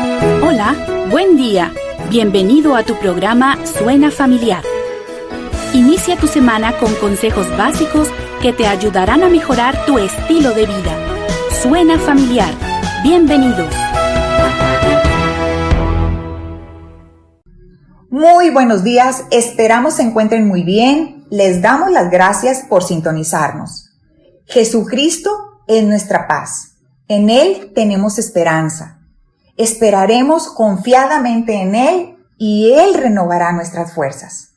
Hola, buen día. Bienvenido a tu programa Suena Familiar. Inicia tu semana con consejos básicos que te ayudarán a mejorar tu estilo de vida. Suena Familiar. Bienvenidos. Muy buenos días, esperamos se encuentren muy bien. Les damos las gracias por sintonizarnos. Jesucristo es nuestra paz. En Él tenemos esperanza. Esperaremos confiadamente en Él y Él renovará nuestras fuerzas.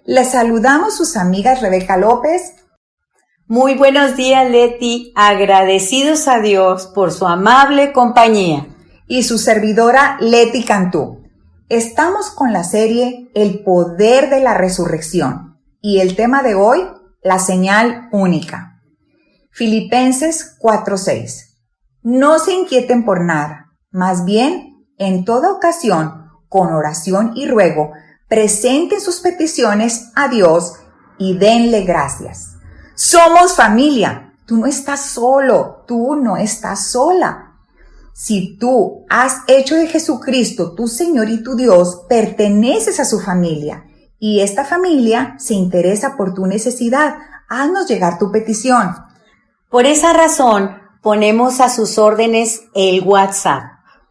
Les saludamos sus amigas Rebeca López. Muy buenos días, Leti. Agradecidos a Dios por su amable compañía. Y su servidora Leti Cantú. Estamos con la serie El poder de la resurrección y el tema de hoy, la señal única. Filipenses 4:6. No se inquieten por nada, más bien, en toda ocasión, con oración y ruego, presenten sus peticiones a Dios y denle gracias. Somos familia. Tú no estás solo, tú no estás sola. Si tú has hecho de Jesucristo tu Señor y tu Dios, perteneces a su familia y esta familia se interesa por tu necesidad. Haznos llegar tu petición. Por esa razón, ponemos a sus órdenes el WhatsApp.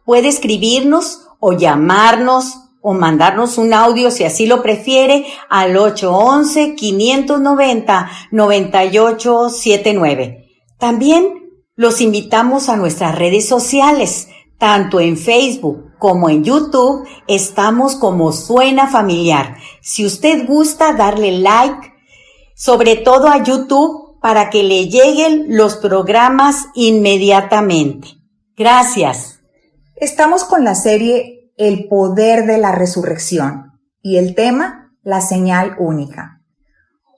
Puede escribirnos o llamarnos o mandarnos un audio si así lo prefiere al 811-590-9879. También los invitamos a nuestras redes sociales, tanto en Facebook como en YouTube, estamos como Suena Familiar. Si usted gusta darle like, sobre todo a YouTube, para que le lleguen los programas inmediatamente. Gracias. Estamos con la serie El poder de la resurrección y el tema, la señal única.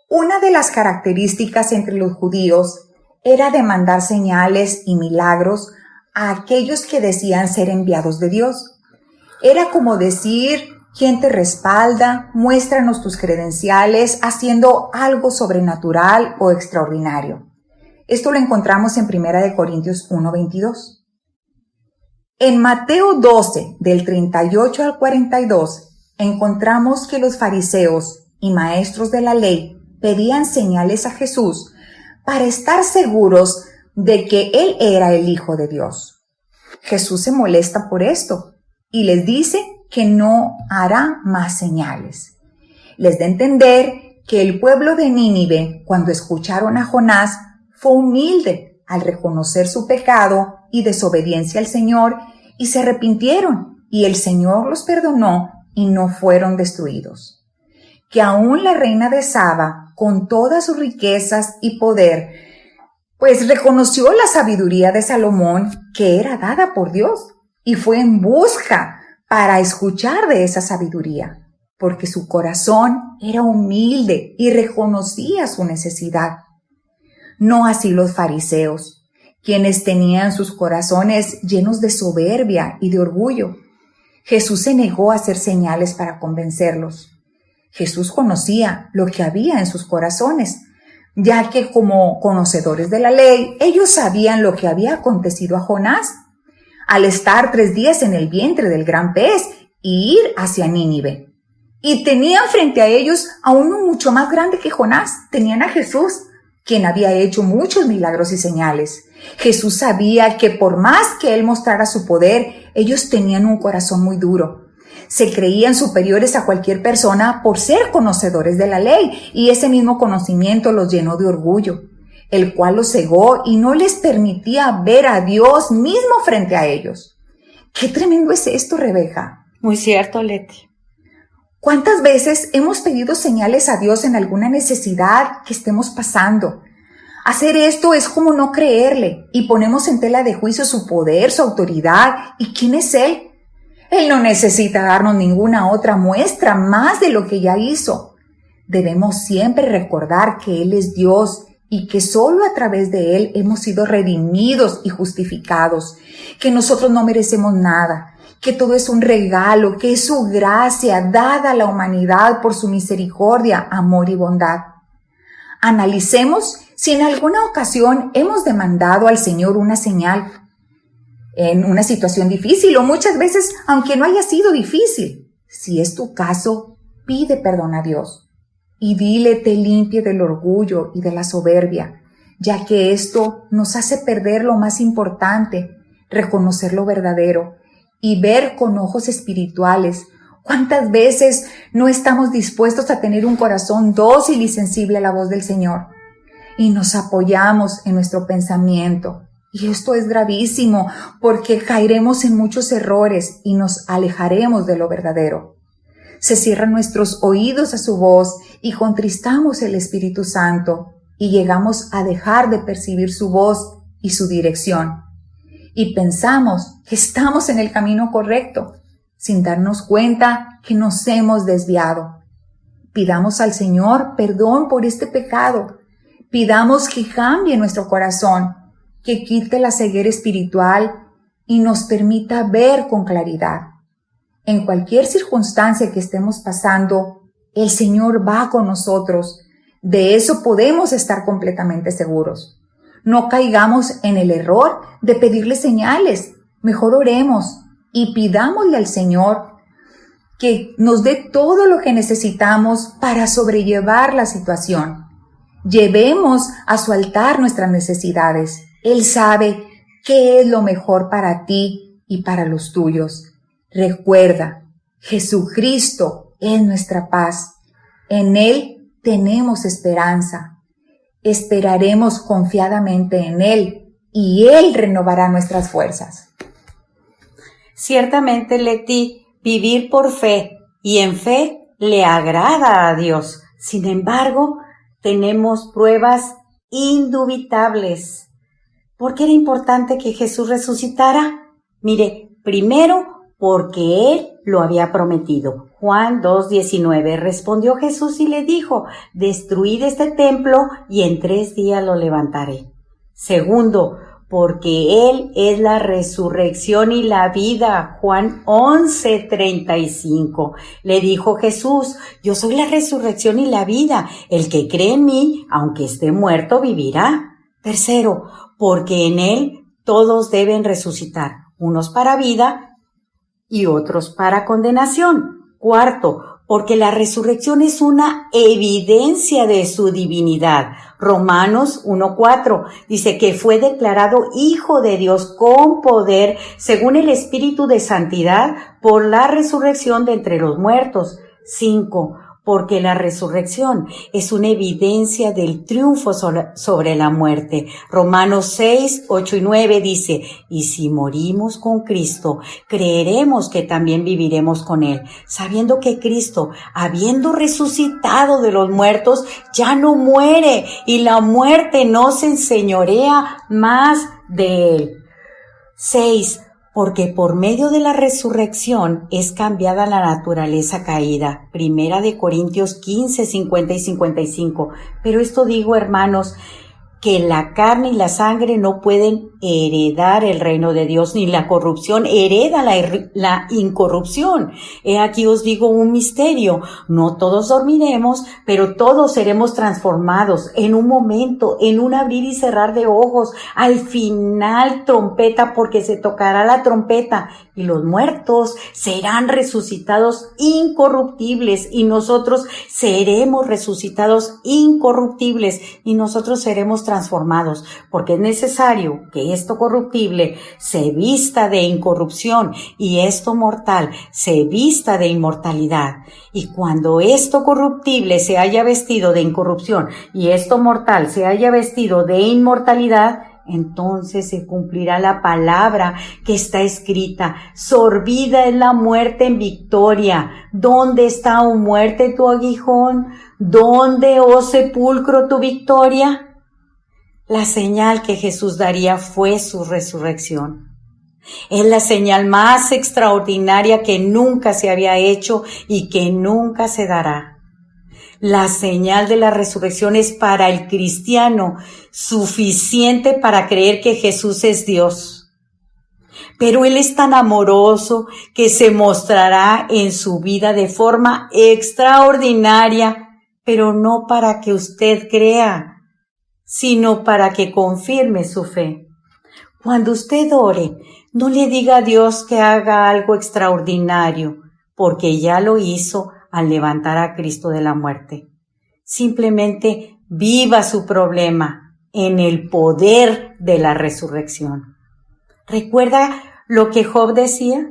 Una de las características entre los judíos era demandar señales y milagros a aquellos que decían ser enviados de Dios. Era como decir, ¿quién te respalda? Muéstranos tus credenciales haciendo algo sobrenatural o extraordinario. Esto lo encontramos en 1 Corintios 1:22. En Mateo 12, del 38 al 42, encontramos que los fariseos y maestros de la ley pedían señales a Jesús para estar seguros de que Él era el Hijo de Dios. Jesús se molesta por esto y les dice que no hará más señales. Les da a entender que el pueblo de Nínive, cuando escucharon a Jonás, fue humilde al reconocer su pecado y desobediencia al Señor y se arrepintieron y el Señor los perdonó y no fueron destruidos. Que aún la reina de Saba, con todas sus riquezas y poder, pues reconoció la sabiduría de Salomón que era dada por Dios y fue en busca para escuchar de esa sabiduría, porque su corazón era humilde y reconocía su necesidad. No así los fariseos, quienes tenían sus corazones llenos de soberbia y de orgullo. Jesús se negó a hacer señales para convencerlos. Jesús conocía lo que había en sus corazones, ya que como conocedores de la ley, ellos sabían lo que había acontecido a Jonás al estar 3 días en el vientre del gran pez y ir hacia Nínive. Y tenían frente a ellos a uno mucho más grande que Jonás. Tenían a Jesús, quien había hecho muchos milagros y señales. Jesús sabía que por más que Él mostrara su poder, ellos tenían un corazón muy duro. Se creían superiores a cualquier persona por ser conocedores de la ley y ese mismo conocimiento los llenó de orgullo, el cual los cegó y no les permitía ver a Dios mismo frente a ellos. ¡Qué tremendo es esto, Rebeca! Muy cierto, Leti. ¿Cuántas veces hemos pedido señales a Dios en alguna necesidad que estemos pasando? Hacer esto es como no creerle y ponemos en tela de juicio su poder, su autoridad y quién es Él. Él no necesita darnos ninguna otra muestra más de lo que ya hizo. Debemos siempre recordar que Él es Dios y que solo a través de Él hemos sido redimidos y justificados, que nosotros no merecemos nada, que todo es un regalo, que es su gracia dada a la humanidad por su misericordia, amor y bondad. Analicemos si en alguna ocasión hemos demandado al Señor una señal. en una situación difícil o muchas veces aunque no haya sido difícil. Si es tu caso, pide perdón a Dios y dile te limpie del orgullo y de la soberbia, ya que esto nos hace perder lo más importante, reconocer lo verdadero y ver con ojos espirituales. ¿Cuántas veces no estamos dispuestos a tener un corazón dócil y sensible a la voz del Señor? Y nos apoyamos en nuestro pensamiento. Y esto es gravísimo porque caeremos en muchos errores y nos alejaremos de lo verdadero. Se cierran nuestros oídos a su voz y contristamos el Espíritu Santo y llegamos a dejar de percibir su voz y su dirección. Y pensamos que estamos en el camino correcto, sin darnos cuenta que nos hemos desviado. Pidamos al Señor perdón por este pecado. Pidamos que cambie nuestro corazón, que quite la ceguera espiritual y nos permita ver con claridad. En cualquier circunstancia que estemos pasando, el Señor va con nosotros. De eso podemos estar completamente seguros. No caigamos en el error de pedirle señales. Mejor oremos y pidámosle al Señor que nos dé todo lo que necesitamos para sobrellevar la situación. Llevemos a su altar nuestras necesidades. Él sabe qué es lo mejor para ti y para los tuyos. Recuerda, Jesucristo es nuestra paz. En Él tenemos esperanza. Esperaremos confiadamente en Él y Él renovará nuestras fuerzas. Ciertamente, Leti, vivir por fe y en fe le agrada a Dios. Sin embargo, tenemos pruebas indubitables. ¿Por qué era importante que Jesús resucitara? Mire, primero, porque Él lo había prometido. Juan 2:19, respondió Jesús y le dijo, destruid este templo y en 3 días lo levantaré. Segundo, porque Él es la resurrección y la vida. Juan 11:35. Le dijo Jesús, yo soy la resurrección y la vida. El que cree en mí, aunque esté muerto, vivirá. Tercero, porque en Él todos deben resucitar, unos para vida y otros para condenación. Cuarto, porque la resurrección es una evidencia de su divinidad. Romanos 1:4 dice que fue declarado Hijo de Dios con poder según el Espíritu de Santidad por la resurrección de entre los muertos. 5. Porque la resurrección es una evidencia del triunfo sobre la muerte. Romanos 6:8 y 9 dice, y si morimos con Cristo, creeremos que también viviremos con Él, sabiendo que Cristo, habiendo resucitado de los muertos, ya no muere y la muerte no se enseñorea más de Él. 6. Porque por medio de la resurrección es cambiada la naturaleza caída. Primera de Corintios 15:50 y 55. Pero esto digo, hermanos, que la carne y la sangre no pueden heredar el reino de Dios, ni la corrupción hereda la incorrupción. He aquí os digo un misterio, no todos dormiremos, pero todos seremos transformados en un momento, en un abrir y cerrar de ojos, al final trompeta, porque se tocará la trompeta, y los muertos serán resucitados incorruptibles, y nosotros seremos resucitados incorruptibles, y nosotros seremos transformados, porque es necesario que esto corruptible se vista de incorrupción y esto mortal se vista de inmortalidad. Y cuando esto corruptible se haya vestido de incorrupción y esto mortal se haya vestido de inmortalidad, entonces se cumplirá la palabra que está escrita, sorbida es la muerte en victoria. ¿Dónde está, oh muerte, tu aguijón? ¿Dónde, oh sepulcro, tu victoria? La señal que Jesús daría fue su resurrección. Es la señal más extraordinaria que nunca se había hecho y que nunca se dará. La señal de la resurrección es para el cristiano suficiente para creer que Jesús es Dios. Pero Él es tan amoroso que se mostrará en su vida de forma extraordinaria, pero no para que usted crea, sino para que confirme su fe. Cuando usted ore, No le diga a Dios que haga algo extraordinario, porque ya lo hizo al levantar a Cristo de la muerte. Simplemente viva su problema en el poder de la resurrección. ¿Recuerda lo que Job decía?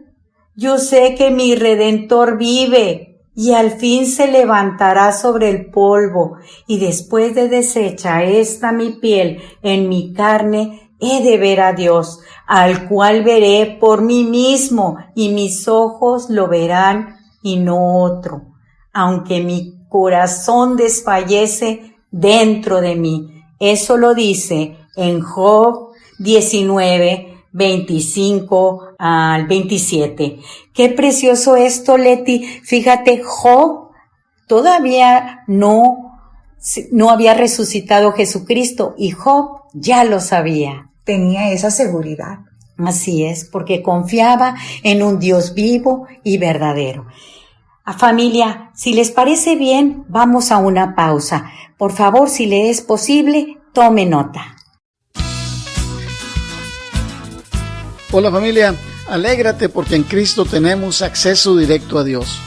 Yo sé que mi Redentor vive y al fin se levantará sobre el polvo, y después de deshecha esta mi piel en mi carne, he de ver a Dios, al cual veré por mí mismo, y mis ojos lo verán y no otro, aunque mi corazón desfallece dentro de mí. Eso lo dice en Job 19, 25 al 27. Qué precioso esto, Leti. Fíjate, Job todavía no había resucitado Jesucristo, y Job ya lo sabía. Tenía esa seguridad. Así es, porque confiaba en un Dios vivo y verdadero. Familia, si les parece bien, vamos a una pausa. Por favor, si le es posible, tome nota. Hola familia, alégrate porque en Cristo tenemos acceso directo a Dios.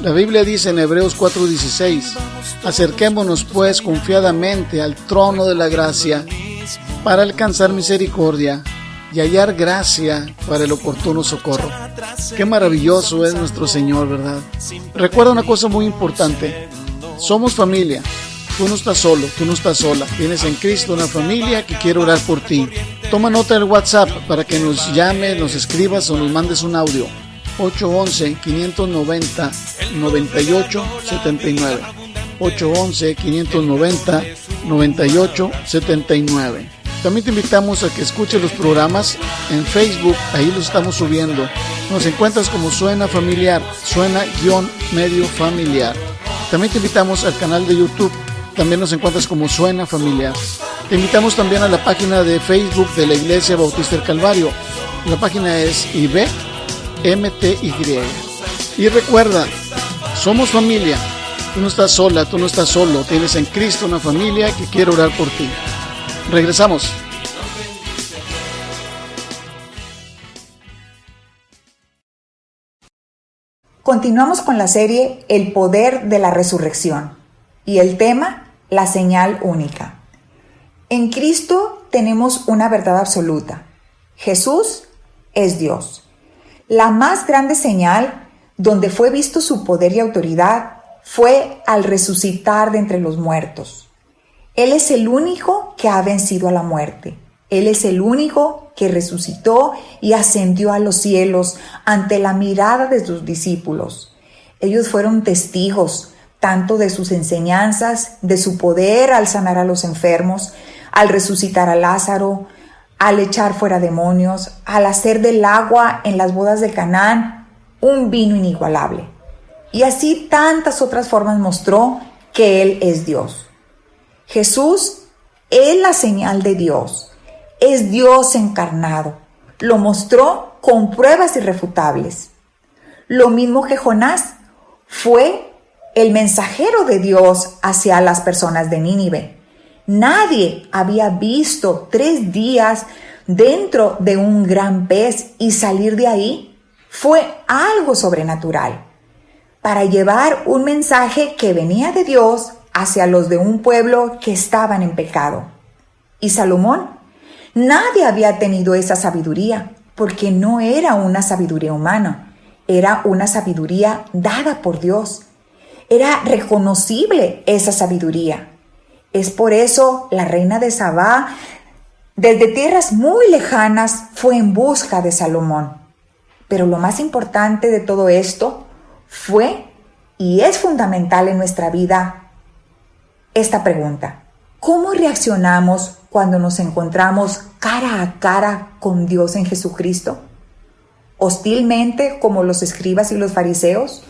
La Biblia dice en Hebreos 4:16, acerquémonos pues confiadamente al trono de la gracia para alcanzar misericordia y hallar gracia para el oportuno socorro. Qué maravilloso es nuestro Señor, ¿verdad? Recuerda una cosa muy importante, somos familia. Tú no estás solo, tú no estás sola. Tienes en Cristo una familia que quiere orar por ti. Toma nota del WhatsApp para que nos llames, nos escribas o nos mandes un audio. 811-590-9879. 811-590-9879. También te invitamos a que escuches los programas en Facebook, ahí los estamos subiendo. Nos encuentras como Suena Familiar, Suena-Medio Familiar. También te invitamos al canal de YouTube. También nos encuentras como Suena Familiar. Te invitamos también a la página de Facebook de la Iglesia Bautista del Calvario. La página es IBMTY. Y recuerda, somos familia. Tú no estás sola, tú no estás solo. Tienes en Cristo una familia que quiere orar por ti. Regresamos. Continuamos con la serie El poder de la resurrección y el tema la señal única. En Cristo tenemos una verdad absoluta. Jesús es Dios. La más grande señal donde fue visto su poder y autoridad fue al resucitar de entre los muertos. Él es el único que ha vencido a la muerte. Él es el único que resucitó y ascendió a los cielos ante la mirada de sus discípulos. Ellos fueron testigos tanto de sus enseñanzas, de su poder al sanar a los enfermos, al resucitar a Lázaro, al echar fuera demonios, al hacer del agua en las bodas de Canaán un vino inigualable. Y así tantas otras formas mostró que Él es Dios. Jesús es la señal de Dios, es Dios encarnado. Lo mostró con pruebas irrefutables. Lo mismo que Jonás fue el mensajero de Dios hacia las personas de Nínive. Nadie había visto 3 días dentro de un gran pez y salir de ahí. Fue algo sobrenatural para llevar un mensaje que venía de Dios hacia los de un pueblo que estaban en pecado. Y Salomón, nadie había tenido esa sabiduría porque no era una sabiduría humana, era una sabiduría dada por Dios. Era reconocible esa sabiduría. Es por eso la reina de Sabá, desde tierras muy lejanas, fue en busca de Salomón. Pero lo más importante de todo esto fue y es fundamental en nuestra vida esta pregunta: ¿cómo reaccionamos cuando nos encontramos cara a cara con Dios en Jesucristo? ¿Hostilmente como los escribas y los fariseos?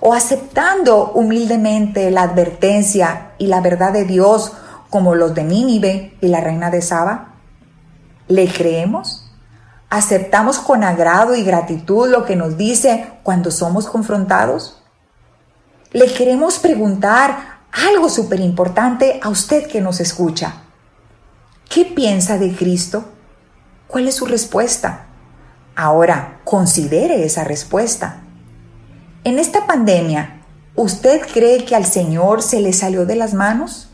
¿O aceptando humildemente la advertencia y la verdad de Dios como los de Nínive y la reina de Saba? ¿Le creemos? ¿Aceptamos con agrado y gratitud lo que nos dice cuando somos confrontados? Le queremos preguntar algo súper importante a usted que nos escucha. ¿Qué piensa de Cristo? ¿Cuál es su respuesta? Ahora, considere esa respuesta. En esta pandemia, ¿usted cree que al Señor se le salió de las manos?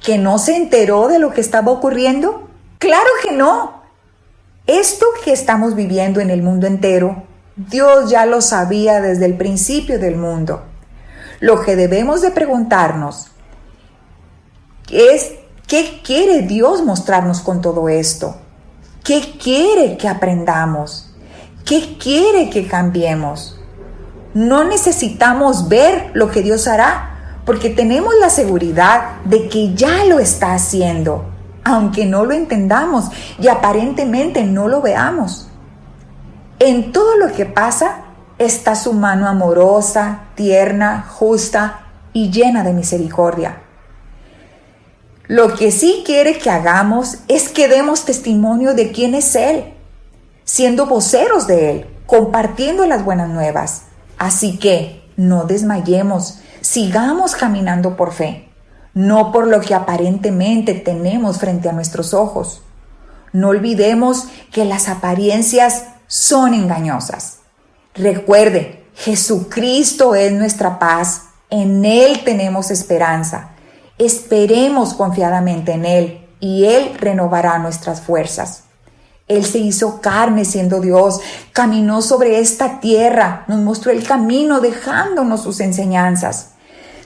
¿Que no se enteró de lo que estaba ocurriendo? ¡Claro que no! Esto que estamos viviendo en el mundo entero, Dios ya lo sabía desde el principio del mundo. Lo que debemos de preguntarnos es, ¿qué quiere Dios mostrarnos con todo esto? ¿Qué quiere que aprendamos? ¿Qué quiere que cambiemos? No necesitamos ver lo que Dios hará, porque tenemos la seguridad de que ya lo está haciendo, aunque no lo entendamos y aparentemente no lo veamos. En todo lo que pasa está su mano amorosa, tierna, justa y llena de misericordia. Lo que sí quiere que hagamos es que demos testimonio de quién es Él, siendo voceros de Él, compartiendo las buenas nuevas. Así que no desmayemos, sigamos caminando por fe, no por lo que aparentemente tenemos frente a nuestros ojos. No olvidemos que las apariencias son engañosas. Recuerde, Jesucristo es nuestra paz, en Él tenemos esperanza. Esperemos confiadamente en Él y Él renovará nuestras fuerzas. Él se hizo carne siendo Dios, caminó sobre esta tierra, nos mostró el camino dejándonos sus enseñanzas.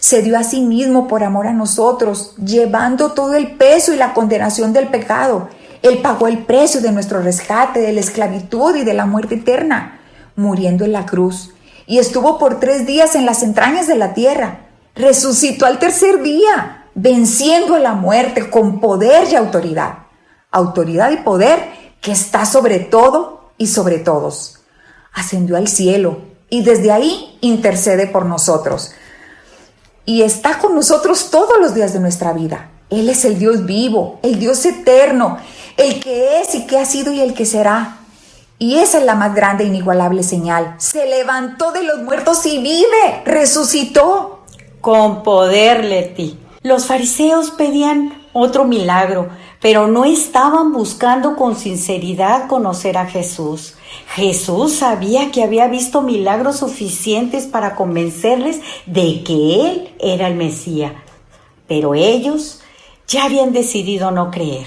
Se dio a sí mismo por amor a nosotros, llevando todo el peso y la condenación del pecado. Él pagó el precio de nuestro rescate, de la esclavitud y de la muerte eterna, muriendo en la cruz. Y estuvo por 3 días en las entrañas de la tierra. Resucitó al tercer día, venciendo a la muerte con poder y autoridad. Autoridad y poder que está sobre todo y sobre todos. Ascendió al cielo y desde ahí intercede por nosotros. Y está con nosotros todos los días de nuestra vida. Él es el Dios vivo, el Dios eterno, el que es y que ha sido y el que será. Y esa es la más grande e inigualable señal. Se levantó de los muertos y vive, resucitó. Con poder, Leti. Los fariseos pedían otro milagro, pero no estaban buscando con sinceridad conocer a Jesús. Jesús sabía que había visto milagros suficientes para convencerles de que Él era el Mesías, pero ellos ya habían decidido no creer.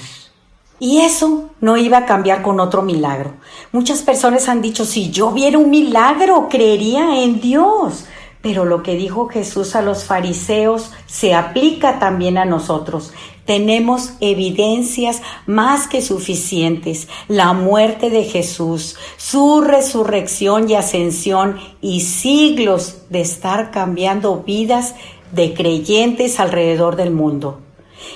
Y eso no iba a cambiar con otro milagro. Muchas personas han dicho, si yo viera un milagro, creería en Dios. Pero lo que dijo Jesús a los fariseos se aplica también a nosotros. Tenemos evidencias más que suficientes. La muerte de Jesús, su resurrección y ascensión y siglos de estar cambiando vidas de creyentes alrededor del mundo.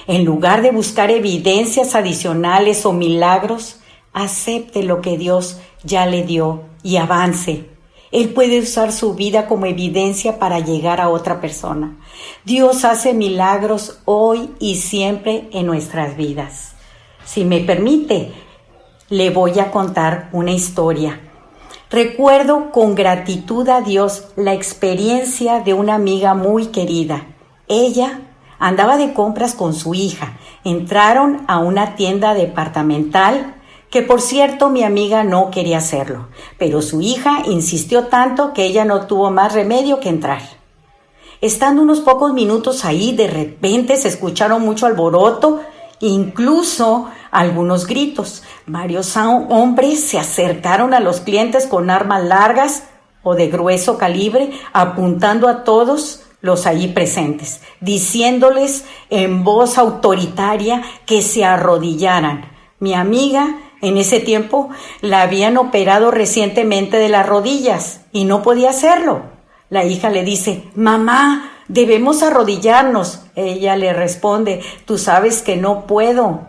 En lugar de buscar evidencias adicionales o milagros, acepte lo que Dios ya le dio y avance. Él puede usar su vida como evidencia para llegar a otra persona. Dios hace milagros hoy y siempre en nuestras vidas. Si me permite, le voy a contar una historia. Recuerdo con gratitud a Dios la experiencia de una amiga muy querida. Ella andaba de compras con su hija. Entraron a una tienda departamental que, por cierto, mi amiga no quería hacerlo, pero su hija insistió tanto que ella no tuvo más remedio que entrar. Estando unos pocos minutos ahí, de repente se escucharon mucho alboroto, incluso algunos gritos. Varios hombres se acercaron a los clientes con armas largas o de grueso calibre, apuntando a todos los allí presentes, diciéndoles en voz autoritaria que se arrodillaran. Mi amiga, en ese tiempo, la habían operado recientemente de las rodillas y no podía hacerlo. La hija le dice, mamá, debemos arrodillarnos. Ella le responde, tú sabes que no puedo.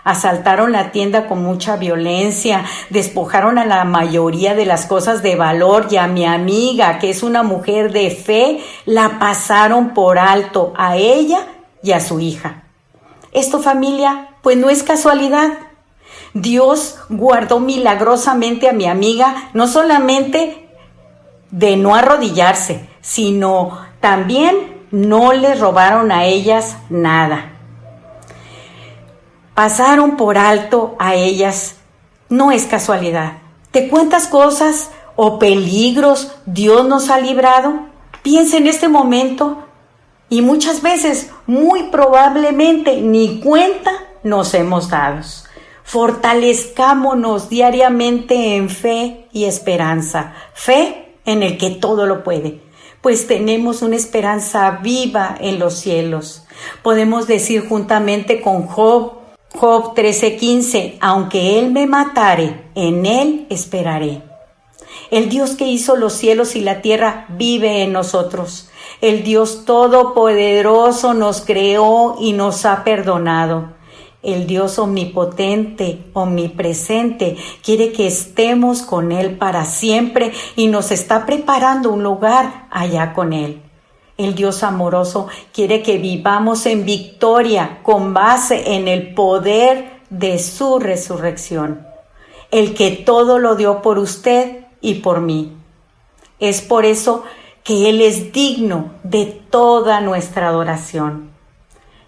Asaltaron la tienda con mucha violencia, despojaron a la mayoría de las cosas de valor y a mi amiga, que es una mujer de fe, la pasaron por alto a ella y a su hija. Esto, familia, pues no es casualidad. Dios guardó milagrosamente a mi amiga, no solamente de no arrodillarse, sino también no les robaron a ellas nada. Pasaron por alto a ellas, no es casualidad. ¿De cuántas cosas o peligros Dios nos ha librado? Piensa en este momento y muchas veces, muy probablemente, ni cuenta nos hemos dado. Fortalezcámonos diariamente en fe y esperanza. Fe en el que todo lo puede, pues tenemos una esperanza viva en los cielos. Podemos decir juntamente con Job 13:15, aunque Él me matare, en Él esperaré. El Dios que hizo los cielos y la tierra vive en nosotros. El Dios todopoderoso nos creó y nos ha perdonado. El Dios omnipotente, omnipresente, quiere que estemos con Él para siempre y nos está preparando un lugar allá con Él. El Dios amoroso quiere que vivamos en victoria con base en el poder de su resurrección. El que todo lo dio por usted y por mí. Es por eso que Él es digno de toda nuestra adoración.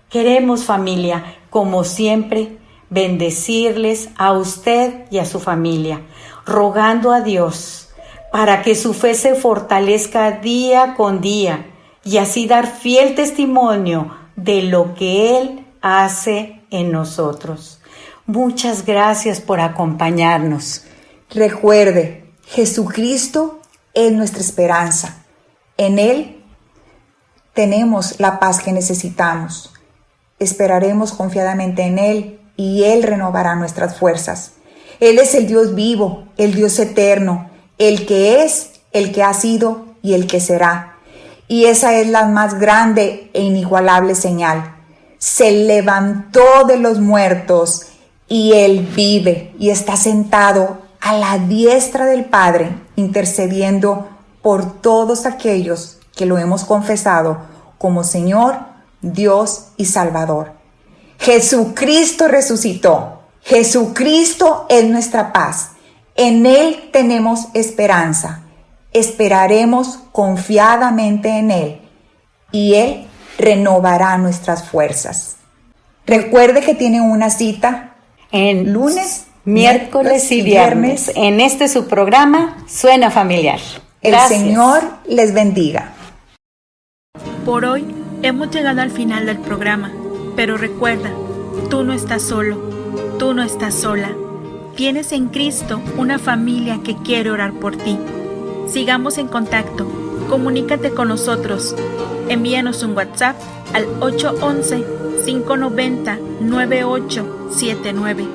Queremos, familia, como siempre, bendecirles a usted y a su familia, rogando a Dios para que su fe se fortalezca día con día y así dar fiel testimonio de lo que Él hace en nosotros. Muchas gracias por acompañarnos. Recuerde, Jesucristo es nuestra esperanza. En Él tenemos la paz que necesitamos. Esperaremos confiadamente en Él y Él renovará nuestras fuerzas. Él es el Dios vivo, el Dios eterno, el que es, el que ha sido y el que será. Y esa es la más grande e inigualable señal. Se levantó de los muertos y Él vive y está sentado a la diestra del Padre, intercediendo por todos aquellos que lo hemos confesado como Señor, Dios y Salvador. Jesucristo resucitó. Jesucristo es nuestra paz. En Él tenemos esperanza. Esperaremos confiadamente en Él y Él renovará nuestras fuerzas. Recuerde que tiene una cita en lunes, miércoles y viernes en este su programa Suena Familiar. Gracias. El Señor les bendiga. Por hoy hemos llegado al final del programa, pero recuerda, tú no estás solo, tú no estás sola. Tienes en Cristo una familia que quiere orar por ti. Sigamos en contacto, comunícate con nosotros, envíanos un WhatsApp al 811-590-9879.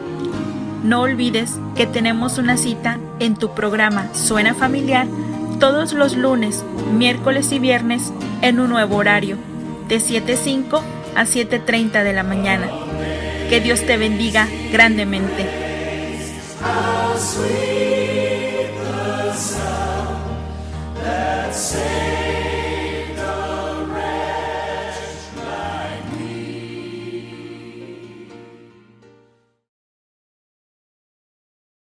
No olvides que tenemos una cita en tu programa Suena Familiar todos los lunes, miércoles y viernes en un nuevo horario, de 7:05 a 7:30 de la mañana. Que Dios te bendiga grandemente.